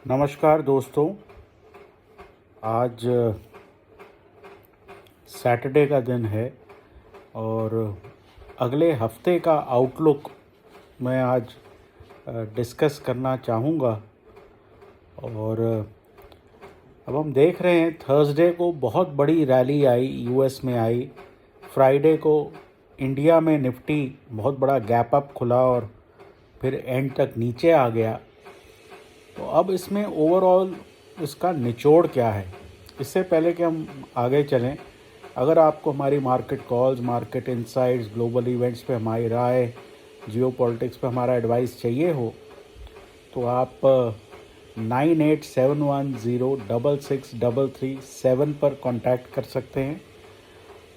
नमस्कार दोस्तों। आज सैटरडे का दिन है और अगले हफ्ते का आउटलुक मैं आज डिस्कस करना चाहूँगा। और अब हम देख रहे हैं थर्सडे को बहुत बड़ी रैली आई, यूएस में आई। फ्राइडे को इंडिया में निफ्टी बहुत बड़ा गैप अप खुला और फिर एंड तक नीचे आ गया। तो अब इसमें ओवरऑल इसका निचोड़ क्या है, इससे पहले कि हम आगे चलें, अगर आपको हमारी market calls, market insights, global events पे हमारी राय, जियोपॉलिटिक्स पे हमारा एडवाइस चाहिए हो तो आप 9871066337 पर कांटेक्ट कर सकते हैं।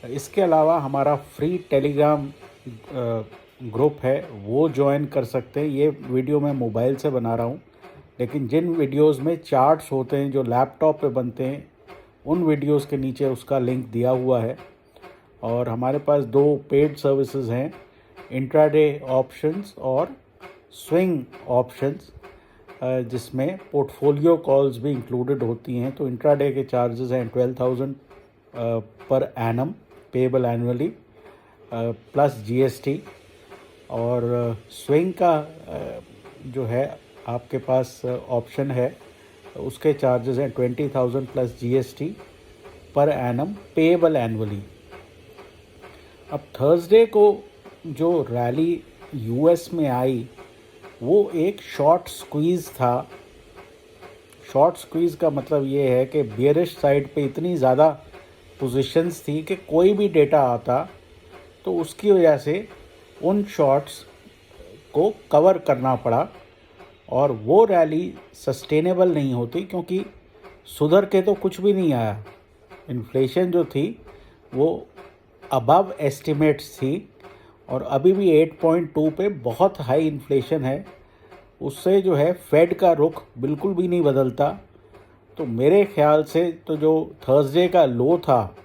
इसके अलावा हमारा फ्री टेलीग्राम ग्रुप है, वो ज्वाइन कर सकते हैं। ये वीडियो मैं मोबाइल से बना रहा हूँ, लेकिन जिन वीडियोस में चार्ट्स होते हैं जो लैपटॉप पे बनते हैं, उन वीडियोस के नीचे उसका लिंक दिया हुआ है। और हमारे पास 2 पेड सर्विसेज हैं, इंट्राडे ऑप्शंस और स्विंग ऑप्शंस, जिसमें पोर्टफोलियो कॉल्स भी इंक्लूडेड होती हैं। तो इंट्राडे के चार्जेस हैं 12,000 per annum payable annually plus GST, और स्विंग का जो है आपके पास ऑप्शन है, उसके चार्जेस हैं 20,000 plus GST per annum payable annually. अब थर्सडे को जो रैली यूएस में आई वो एक शॉर्ट स्क्वीज़ था। शॉर्ट स्क्वीज़ का मतलब ये है कि बेयरिश साइड पे इतनी ज़्यादा पोजीशंस थी कि कोई भी डेटा आता तो उसकी वजह से उन शॉर्ट्स को कवर करना पड़ा, और वो रैली सस्टेनेबल नहीं होती क्योंकि सुधर के तो कुछ भी नहीं आया। इन्फ्लेशन जो थी वो अबव एस्टिमेट्स थी और अभी भी 8.2 पे बहुत हाई इन्फ्लेशन है। उससे जो है फेड का रुख बिल्कुल भी नहीं बदलता। तो मेरे ख्याल से तो जो थर्सडे का लो था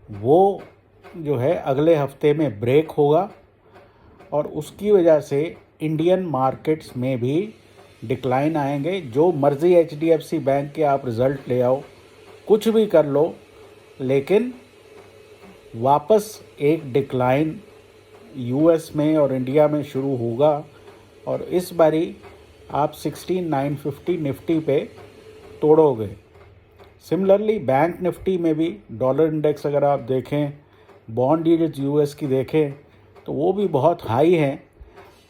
वो जो है अगले हफ्ते में ब्रेक होगा, और उसकी वजह से इंडियन मार्केट्स में भी डिक्लाइन आएंगे। जो मर्ज़ी एचडीएफसी बैंक के आप रिज़ल्ट ले आओ, कुछ भी कर लो, लेकिन वापस एक डिक्लाइन यूएस में और इंडिया में शुरू होगा। और इस बारी आप 16,950 निफ्टी पे तोड़ोगे। सिमिलरली बैंक निफ्टी में भी डॉलर इंडेक्स अगर आप देखें, बॉन्ड यील्ड्स यूएस की देखें तो वो भी बहुत हाई हैं,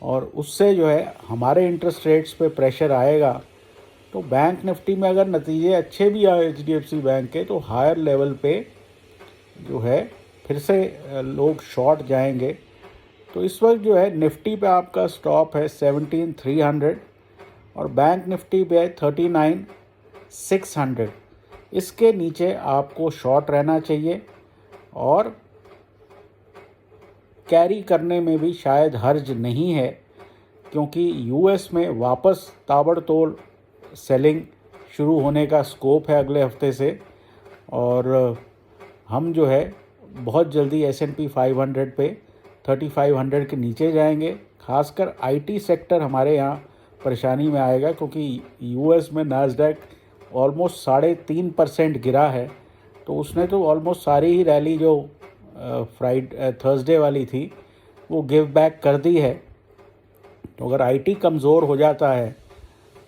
और उससे जो है हमारे इंटरेस्ट रेट्स पे प्रेशर आएगा। तो बैंक निफ्टी में अगर नतीजे अच्छे भी आए एचडीएफसी बैंक के, तो हायर लेवल पे जो है फिर से लोग शॉर्ट जाएंगे। तो इस वक्त जो है निफ्टी पे आपका स्टॉप है 17,300 और बैंक निफ्टी पे है 39,600। इसके नीचे आपको शॉर्ट रहना चाहिए, और कैरी करने में भी शायद हर्ज नहीं है, क्योंकि यूएस में वापस ताबड़तोड़ सेलिंग शुरू होने का स्कोप है अगले हफ्ते से। और हम जो है बहुत जल्दी S&P 500 पे 3500 के नीचे जाएंगे। खासकर आईटी सेक्टर हमारे यहाँ परेशानी में आएगा, क्योंकि यूएस में नास्डैक ऑलमोस्ट 3.5% गिरा है। तो उसने तो ऑलमोस्ट सारी ही रैली जो थर्सडे वाली थी वो गिव बैक कर दी है। तो अगर आईटी कमज़ोर हो जाता है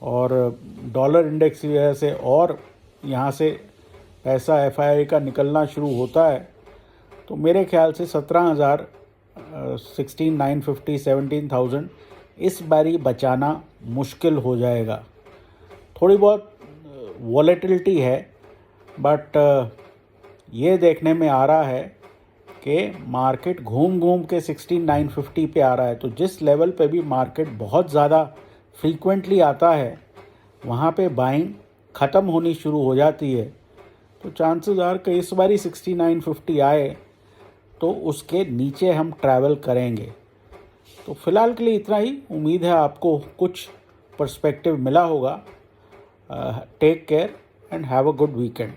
और डॉलर इंडेक्स की वजह से और यहाँ से पैसा एफआईआई का निकलना शुरू होता है, तो मेरे ख्याल से 17,000, 16,950, 17,000 इस बारी बचाना मुश्किल हो जाएगा। थोड़ी बहुत वॉलेटिलिटी है, बट ये देखने में आ रहा है कि मार्केट घूम घूम के 16,950 पे आ रहा है। तो जिस लेवल पे भी मार्केट बहुत ज़्यादा फ्रीक्वेंटली आता है, वहाँ पे बाइंग ख़त्म होनी शुरू हो जाती है। तो चांसेस आर कि इस बारी 16,950 आए तो उसके नीचे हम ट्रैवल करेंगे। तो फ़िलहाल के लिए इतना ही। उम्मीद है आपको कुछ पर्सपेक्टिव मिला होगा। Take care and have a good weekend.